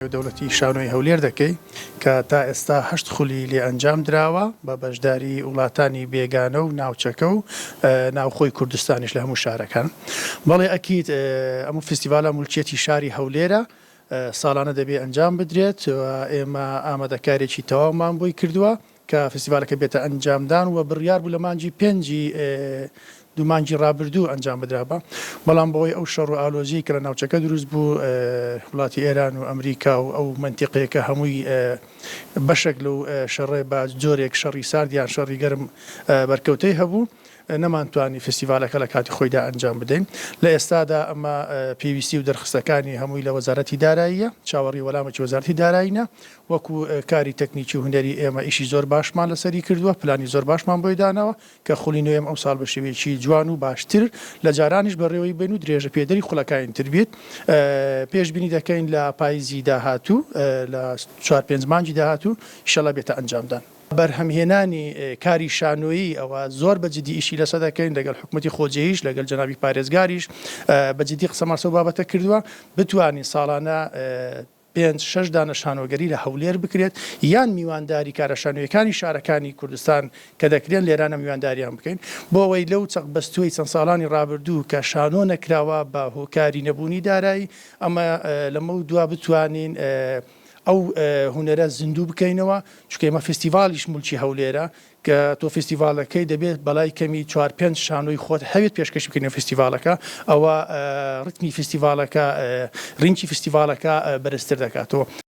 دەوڵەتی شانۆی هەولێر دەکەی کە تا ئێستا 8 خولی لێ ئەنجام دراوە بە بەشداری وڵاتانی بێگانە و ناوچەکە و ناوخۆی کوردستانیش لە هەموو شارەکان. بەڵێ ئەکید ئەموو فستیڤالە مولچێتی شاری هەولێرە ساڵانە دەبێ ئەنجام بدرێت و ئێمە ئامادەکارێکی تەواومان بۆی کردووە کە فستیڤالەکە بێتە ئەنجامدان و بڕیار بوو لە مانگی 5 دوو مانگی ڕابردوو ئەنجام بدرابە، بەڵام بەوەی ئەو شەڕ و ئالۆزی کە لە ناوچەکە دروست بوو وڵاتی ئێران و ئەمریکا و ئەو منتیقەیەکە هەمووی بەشێک لەو شەڕێ بە جۆرێک شەڕی ساردیان شەڕی گەرم بەرکەوتەی هەبوو، نەمانتوانی فستیڤالەکە لە کاتی خۆیدا ئەنجام بدەین. لە ئێستادا ئەمە پێویستی و دەرخستەکانی هەمووی لە وەزارەتی داراییە، چاوەڕی وەلامێکی وەزارەتی داراییە، وەکو کاری تەکنیکی و هونەری ئێمە ئیشی زۆر باشمان لەسەری کردووە، پلانی زۆر باشمان بۆی داناوە کە خولی نوێم ئەو ساڵ بە شێوەیەکی جوان و باشتر لە جارانیش بەڕێوەی بین و درێژە پێدەری خوڵەکانی تر بێت. پێشبینی دەکەین لە پاییزی داهاتوو لە 4-5 مانگی داهاتوو ئینشەڵا بێتە ئەنجامدان. بەرهەمهێنانی کاری شانۆیی ئەوە زۆر بەجددی ئیشی لەسەر دەکەین لەگەڵ حکوومەتی خۆجێیش لەگەڵ جەنابی پارێزگاریش بەجددی قسەماسە و بابەتە کردووە بتوانین ساڵانە 5-6 دانە شانۆگەری لە هەولێر بکرێت یان میوانداری کارە شانۆیەکانی شارەکانی کوردستان کە دەکرێن لێرانە میوانداریان بکەین بۆ ئەوەی لەو چەق بەستوی چەند ساڵانی ڕابردوو کە شانۆ نەکراوە بە هۆکاری نەبوونی دارایی ئەمە لەمە دوا بتوانین ئەو هونەرە زیندوو بکەینەوە، چونکە ئێمە فستیڤالیش مولچی هەولێرە کە تۆ فستیڤالەکەی دەبێت بەلای کەمی 4-5 شانۆی خۆت هەوێت پێشکەش بکەینە فستیڤالەکە، ئەوە ڕتمی فستیڤالەکە ڕینکی فستیڤالەکە بەرزتر دەکاتەوە.